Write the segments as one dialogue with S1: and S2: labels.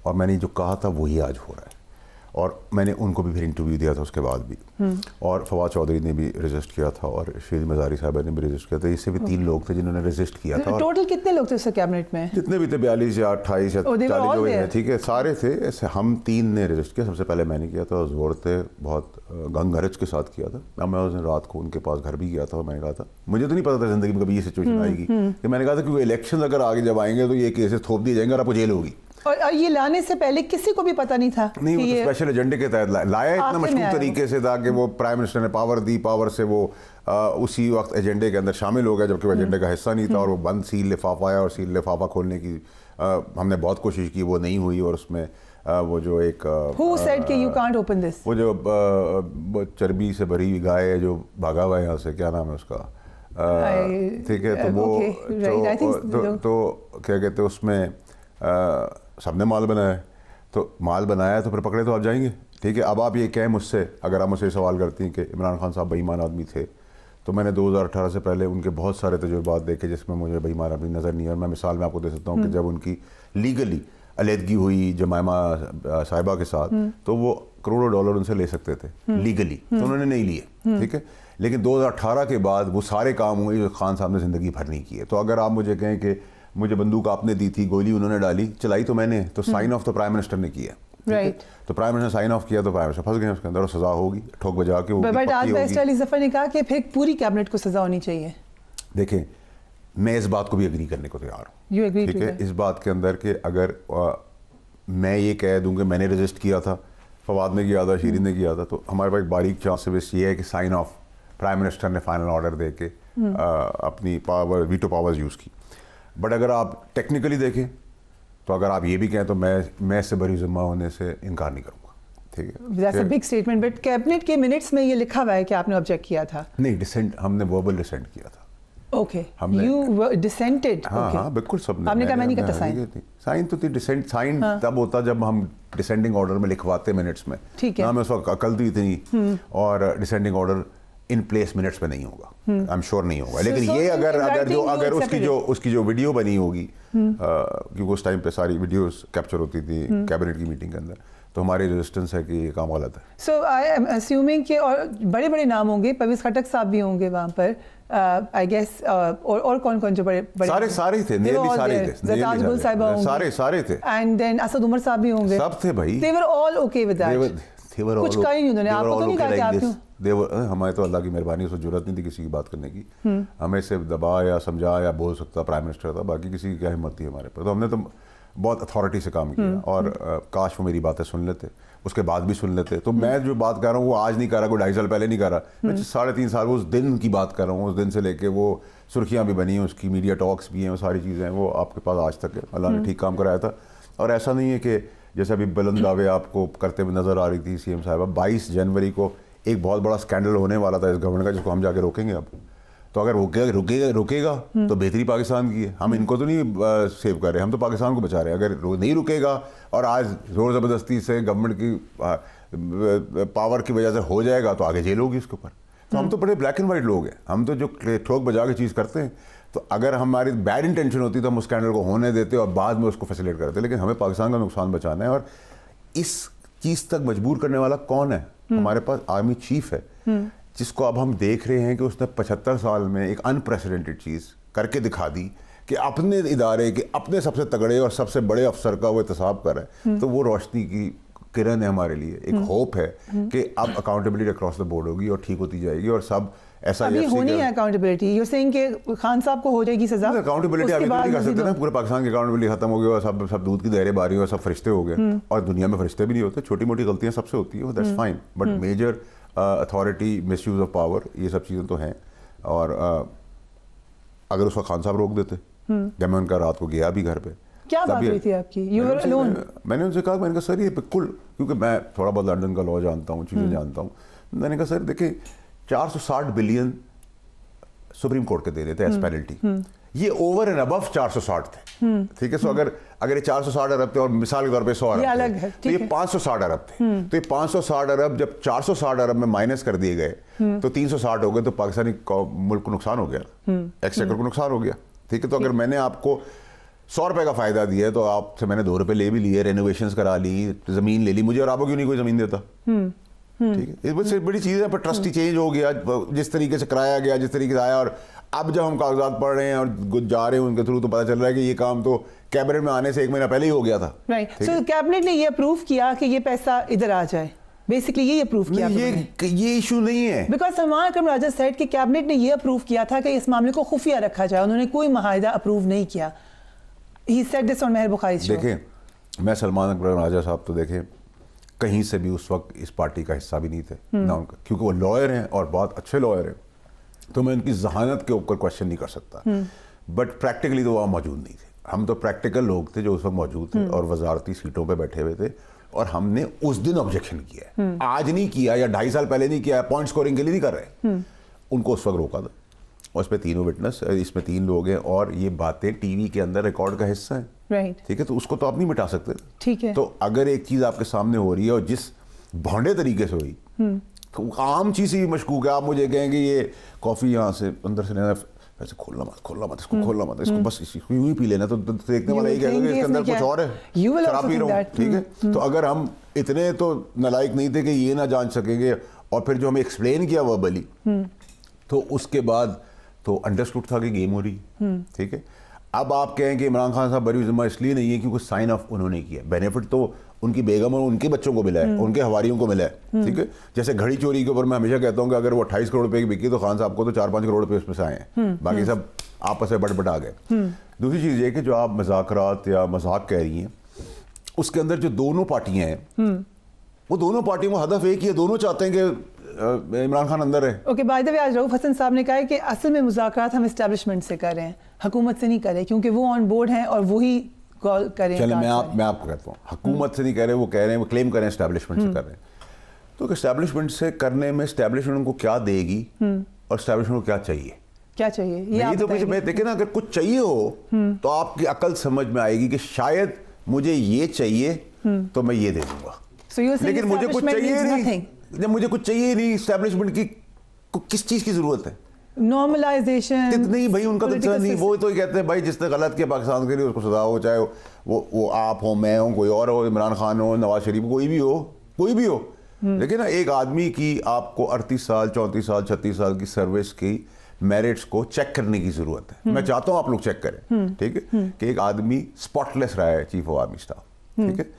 S1: और मैंने जो कहा था वही आज हो रहा है। और मैंने उनको भी फिर इंटरव्यू दिया था उसके बाद भी, और फवाद चौधरी ने भी रजिस्ट किया था और शील मज़ारी साहबा ने भी रजिस्ट किया था। इससे भी 3 लोग थे जिन्होंने रजिस्ट किया था।
S2: टोटल कितने लोग थे उस कैबिनेट में?
S1: जितने भी थे 42 या 28 या 40 जो हैं, ठीक है, सारे थे। ऐसे हम 3 ने रजिस्ट किया। सबसे पहले मैंने किया था, जोर थे बहुत गंगरज के साथ किया था। मैं उस दिन रात को उनके पास घर भी गया था और मैंने कहा था, मुझे तो नहीं पता था ज़िंदगी में कभी ये सिचुएशन आएगी, कि मैंने कहा था कि इलेक्शन अगर आगे जब आएंगे तो ये केसेस थोप दिए जाएंगे और आपको जेल होगी।
S2: और ये लाने से पहले किसी को भी पता नहीं था?
S1: नहीं, वो तो स्पेशल एजेंडे के तहत लाया इतना मशहूर तरीके से था कि वो प्राइम मिनिस्टर ने पावर दी, पावर से वो उसी वक्त एजेंडे के अंदर शामिल हो गया जबकि वो एजेंडे का हिस्सा नहीं था। और वो बंद सील लिफाफा आया और सील लिफाफा खोलने की हमने बहुत कोशिश की, वो नहीं हुई। और उसमें वो जो एक
S2: Who said कि you can't open this?
S1: वो जो चर्बी से भरी हुई गाय है जो भागा हुआ है यहाँ से, क्या नाम है उसका, ठीक है, तो वो तो क्या कहते हैं उसमें सबने माल बनाया है, तो माल बनाया है तो फिर पकड़े तो आप जाएंगे, ठीक है। अब आप ये कहें मुझसे, अगर आप मुझसे सवाल करती हैं कि इमरान खान साहब बेईमान आदमी थे, तो मैंने 2018 से पहले उनके बहुत सारे तजुर्बात देखे जिसमें मुझे बेईमान आदमी नज़र नहीं है। और मैं मिसाल में आपको दे सकता हूँ कि जब उनकी लीगली अलहदगी हुई जमायमा साहिबा के साथ, तो वो करोड़ों डॉलर उनसे ले सकते थे लीगली, तो उन्होंने नहीं लिए, ठीक है। लेकिन 2018 के बाद वो सारे काम हुए जो खान साहब ने ज़िंदगी भर नहीं किए। तो अगर आप मुझे कहें कि मुझे बंदूक आपने दी थी, गोली उन्होंने डाली, चलाई तो मैंने, तो साइन ऑफ तो प्राइम मिनिस्टर ने किया,
S2: राइट।
S1: तो प्राइम मिनिस्टर साइन ऑफ किया तो प्राइम मिनिस्टर फंस गए उसके अंदर, और सजा होगी ठोक बजा के होगी।
S2: बट आज बैरिस्टर अली ज़फ़र ने कहा कि फिर पूरी कैबिनेट को सजा होनी चाहिए।
S1: देखें, मैं इस बात को भी एग्री करने को तैयार हूँ, ठीक है, इस बात के अंदर कि अगर मैं ये कह दूँ कि मैंने रजिस्ट किया था, फवाद ने किया था, शीरीन ने किया था, तो हमारे पास एक बारीक चांस ये है कि साइन ऑफ प्राइम मिनिस्टर ने फाइनल ऑर्डर दे के अपनी पावर, वीटो पावर्स यूज़ की। बट अगर आप टेक्निकली देखें तो अगर आप ये भी कहें तो मैं इससे बरी ज़िम्मा होने से इनकार नहीं करूँगा, ठीक है।
S2: That's a big statement, but cabinet के मिनट्स में ये लिखा हुआ है कि आपने ऑब्जेक्ट किया था।
S1: नहीं, डिसेंट, हमने वर्बल डिसेंट किया था।
S2: Okay, you dissented?
S1: हाँ, बिल्कुल सबने।
S2: आपने कहा मैं नहीं करता साइन?
S1: साइन तो थी, डिसेंट साइन तब होता जब हम डिसेंडिंग ऑर्डर में लिखवाते मिनट्स में,
S2: ठीक है।
S1: ना मैं उस वक्त अकल थी इतनी, और descending order in place minutes में नहीं होगा, आई एम श्योर नहीं होगा। लेकिन ये अगर उसकी जो वीडियो बनी होगी, क्योंकि उस टाइम पे सारी वीडियोस कैप्चर होती थी कैबिनेट की मीटिंग के अंदर, तो हमारी रेजिस्टेंस है कि ये काम गलत है।
S2: सो आई एम अस्यूमिंग कि और बड़े बड़े नाम होंगे, परवेज़ खटक साहब भी होंगे वहाँ पर, आई गेस, और कौन जो बड़े
S1: सारे ही थे, सारे थे,
S2: एंड देन असद उमर साहब भी होंगे,
S1: सब थे भाई।
S2: They were all okay with that, कुछ कहा ही नहीं उन्होंने, आपको तो नहीं कहा कि आप क्यों?
S1: हमारे तो अल्लाह की मेहरबानी से जरूरत नहीं थी किसी की बात करने की, हमें सिर्फ दबा या समझा या बोल सकता प्राइम मिनिस्टर था, बाकी किसी की क्या हिम्मत थी हमारे पर। तो हमने तो बहुत अथॉरिटी से काम किया, और काश वो मेरी बातें सुन लेते, उसके बाद भी सुन लेते। तो मैं जो बात कर रहा हूँ वो आज नहीं कर रहा, कोई 2.5 साल पहले नहीं कर रहा, मैं 3.5 साल उस दिन की बात कर रहा हूँ। उस दिन से लेके वो सुर्खियाँ भी बनी हैं, उसकी मीडिया टॉक्स भी हैं, वो सारी चीज़ें हैं, वो आपके पास आज तक है। अल्लाह ने ठीक काम कराया था। और ऐसा नहीं है कि जैसे अभी बुलंद दावे आपको करते हुए नज़र आ रही थी CM साहबा, 22 जनवरी को एक बहुत बड़ा स्कैंडल होने वाला था इस गवर्नमेंट का, जिसको हम जाके रोकेंगे अब। तो अगर रुकेगा तो बेहतरी पाकिस्तान की है। हम इनको तो नहीं सेव कर रहे, हम तो पाकिस्तान को बचा रहे हैं। अगर नहीं रुकेगा और आज ज़ोर ज़बरदस्ती से गवर्नमेंट की पावर की वजह से हो जाएगा तो आगे जेल होगी उसके ऊपर। तो हम तो बड़े ब्लैक एंड वाइट लोग हैं, हम तो जो ठोक बजा के चीज़ करते हैं। तो अगर हमारी बैड इंटेंशन होती तो हम उस स्कैंडल को होने देते और बाद में उसको फैसिलिटेट करते, लेकिन हमें पाकिस्तान का नुकसान बचाना है। और इस चीज़ तक मजबूर करने वाला कौन है? हमारे पास आर्मी चीफ है, जिसको अब हम देख रहे हैं कि उसने 75 साल में एक अनप्रेसिडेंटेड चीज़ करके दिखा दी कि अपने इदारे के अपने सबसे तगड़े और सबसे बड़े अफसर का वो एहतसाब कर रहा है। तो वो रोशनी की किरण है हमारे लिए, एक होप है कि अब अकाउंटेबिलिटी अक्रॉस द बोर्ड होगी और ठीक होती जाएगी। और सब ऐसा
S2: अभी होनी है अकाउंटेबिलिटी, यू सेइंग कि खान साहब को हो जाएगी सजा?
S1: अकाउंटेबिलिटी अभी नहीं कर सकते ना, पूरे पाकिस्तान की अकाउंटेबिलिटी खत्म हो गई और सब दूध की दहरें बारी और सब फरिश्ते हो गए। और दुनिया में फरिश्ते भी नहीं होते, छोटी मोटी गलतियां सबसे होती है, that's fine, but major authority, misuse of power, ये सब चीज़ें तो हैं। और अगर उसका खान साहब रोक देते, जब मैं उनका रात को गया भी घर पे,
S2: क्या बात हुई थी आपकी? You were alone?
S1: मैंने उनसे कहा, मैंने कहा सर ये बिल्कुल, क्योंकि मैं थोड़ा बहुत लंदन का लॉ जानता हूँ, चीज़ें जानता हूँ। मैंने कहा सर देखिए 460 बिलियन सुप्रीम कोर्ट के दे रहे थे एज पेनल्टी, ये ओवर एंड अबव 460 थे, ठीक है। सो अगर ये 460 अरब थे और मिसाल के तौर पे 100 अरब थे, तो ये 560 अरब थे। तो ये 560 अरब जब 460 अरब में माइनस कर दिए गए तो 360 हो गए, तो पाकिस्तानी मुल्क को नुकसान हो गया, एक्सचेकर को नुकसान हो गया, ठीक है। तो अगर मैंने आपको 100 रुपए का फायदा दिया है तो आपसे मैंने 2 रुपए ले भी लिए, रेनोवेशंस करा ली, जमीन ले ली, मुझे और आपको क्यों नहीं कोई जमीन देता? ठीक है, इस बड़ी बड़ी चीज़ है। पर ट्रस्टी चेंज हो गया, जिस तरीके से कराया गया, जिस तरीके से आया, और अब जब हम कागजात पढ़ रहे हैं और जा रहे हैं उनके थ्रू तो पता चल रहा है कि ये काम तो कैबिनेट में आने से 1 महीना पहले ही हो गया था।
S2: राइट, सो कैबिनेट ने ये अप्रूव किया कि ये पैसा इधर आ जाए, बेसिकली ये अप्रूव किया।
S1: ये इशू नहीं है,
S2: because Salman Akram Raja said कि कैबिनेट ने ये अप्रूव किया था कि इस मामले को खुफिया रखा जाए, उन्होंने कोई माहिदा अप्रूव नहीं किया। He said this on Mehr Bukhari show.
S1: देखें, मैं सलमान अकरम राजा साहब तो देखें कहीं से भी उस वक्त इस पार्टी का हिस्सा भी नहीं थे ना उनका, क्योंकि वो लॉयर हैं और बहुत अच्छे लॉयर हैं, तो मैं उनकी जहानत के ऊपर क्वेश्चन नहीं कर सकता। बट प्रैक्टिकली तो वहाँ मौजूद नहीं थे। हम तो प्रैक्टिकल लोग थे जो उस वक्त मौजूद थे और वजारती सीटों पे बैठे हुए थे, और हमने उस दिन ऑब्जेक्शन किया है, आज नहीं किया या 2.5 साल पहले नहीं किया, पॉइंट स्कोरिंग के लिए नहीं कर रहे। उनको उस वक्त रोका था, और इस पे तीनों विटनेस, इसमें 3 लोग हैं, और ये बातें टीवी के अंदर रिकॉर्ड का हिस्सा है।
S2: राइट,
S1: ठीक है, तो उसको तो आप नहीं मिटा सकते।
S2: ठीक है,
S1: तो अगर एक चीज आपके सामने हो रही है और जिस भौंडे तरीके से हुई, तो आम चीज ही मशकूक है। आप मुझे कहेंगे ये कॉफी यहाँ से अंदर से लेना, ऐसे खोलना मत, इसको खोलना मत, इसको बस इसको यूं ही पी लेना, तो देखने वाला यही कहेगा कि इसके अंदर कुछ और है, शराब पी रहा हूँ। ठीक है, तो अगर हम इतने तो नालायक नहीं थे कि ये ना जान सकेंगे, और फिर जो हमें एक्सप्लेन किया वर्बली, तो उसके बाद तो अंडरस्टूड था कि गेम हो रही। ठीक है, अब आप कहें कि इमरान खान साहब बरी जिम्मा इसलिए नहीं है क्योंकि साइन ऑफ उन्होंने किया, बेनिफिट तो उनकी बेगम और उनके बच्चों को मिला है, उनके हवारियों को मिला है। ठीक है, जैसे घड़ी चोरी के ऊपर मैं हमेशा कहता हूँ कि अगर वो 28 करोड़ रुपए की बिकी तो खान साहब को तो 4-5 करोड़ रुपए उसमें से आए हैं, बाकी सब आपस में बट आ गए। दूसरी चीज़ ये कि जो आप मजाकरात या मजाक कह रही हैं, उसके अंदर जो दोनों पार्टियां हैं, वो दोनों पार्टियों का हदफ एक ही है, दोनों चाहते हैं कि इमरान खान अंदर है।
S2: ओके, बाय द वे आज रऊफ हसन साहब ने कहा है कि असल में मुज़ाकरात हम एस्टैब्लिशमेंट से कर रहे हैं, हुकूमत से नहीं कर रहे, क्योंकि वो ऑन बोर्ड हैं और वही कॉल करें।
S1: चलो मैं आपको कहता हूँ, हुकूमत से नहीं कह रहे, वो कह रहे हैं, वो क्लेम करें एस्टैब्लिशमेंट से कर रहे हैं। तो एस्टैब्लिशमेंट से करने में एस्टैब्लिशमेंट उनको क्या देगी और एस्टैब्लिशमेंट को क्या चाहिए?
S2: क्या चाहिए
S1: ये तो कुछ, मैं देखे ना, अगर कुछ चाहिए हो तो आपकी अकल समझ में आएगी कि शायद मुझे ये चाहिए तो मैं ये दे दूंगा, लेकिन मुझे कुछ चाहिए नहीं, जब मुझे कुछ चाहिए नहीं, एस्टैब्लिशमेंट की किस चीज की जरूरत है?
S2: नॉर्मलाइजेशन
S1: नहीं भाई, उनका तो नहीं, वो तो कहते हैं भाई जिसने गलत किया पाकिस्तान के लिए उसको सजा हो, चाहे वो आप हो, मैं हूँ, कोई और हो, इमरान खान हो, नवाज शरीफ, कोई भी हो। लेकिन ना एक आदमी की आपको 38 साल 34 साल 36 साल की सर्विस की मेरिट्स को चेक करने की जरूरत है। मैं चाहता हूँ आप लोग चेक करें, ठीक है, कि एक आदमी स्पॉटलेस रहा है चीफ ऑफ आर्मी स्टाफ। ठीक है,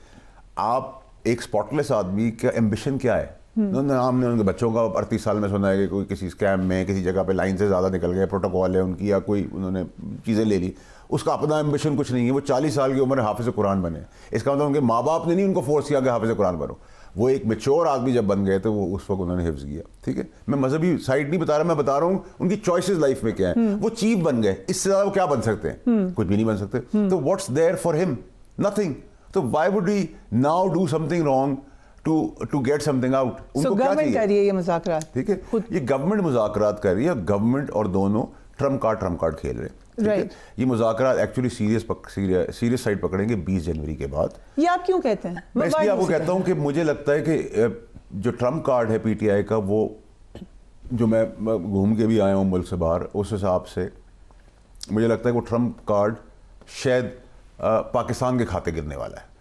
S1: आप एक स्पॉटलेस आदमी का एम्बिशन क्या है? हमने उनके बच्चों का 38 साल में सुना है कि कोई किसी स्कैम में किसी जगह पे लाइन से ज़्यादा निकल गए, प्रोटोकॉल है उनकी, या कोई उन्होंने चीज़ें ले ली, उसका अपना एम्बिशन कुछ नहीं है। वो 40 साल की उम्र में हाफिज़ कुरान बने, इसका मतलब उनके माँ बाप ने नहीं उनको फोर्स किया कि हाफिज़ कुरान बनो। वो एक मैच्योर आदमी जब बन गए तो वो उस वक्त उन्होंने हिफ्ज़ किया। ठीक है, मैं मजहबी साइड नहीं बता रहा, मैं बता रहा हूँ उनकी चॉइसेस लाइफ में क्या है। वो चीफ बन गए, इससे ज़्यादा वो क्या बन सकते हैं? कुछ भी नहीं बन सकते। तो what's there for him? Nothing. तो why would he now do something wrong to get something out?
S2: उनको क्या चाहिए? कर रही है ये मुज़ाकरात,
S1: ठीक है, ये गवर्नमेंट मुज़ाकरात कर रही है, गवर्नमेंट और दोनों ट्रम्प कार्ड खेल रहे हैं।
S2: राइट,
S1: ये मुज़ाकरात एक्चुअली सीरियस साइड पकड़ेंगे 20 जनवरी के बाद।
S2: ये आप क्यों कहते हैं?
S1: मैं इसलिए आपको कहता हूँ कि मुझे लगता है कि जो ट्रम्प कार्ड है पीटीआई का, वो जो मैं घूम के भी आया हूँ मुल्क से बाहर, उस हिसाब से मुझे लगता है कि वो ट्रम्प कार्ड शायद पाकिस्तान के खाते गिरने वाला है।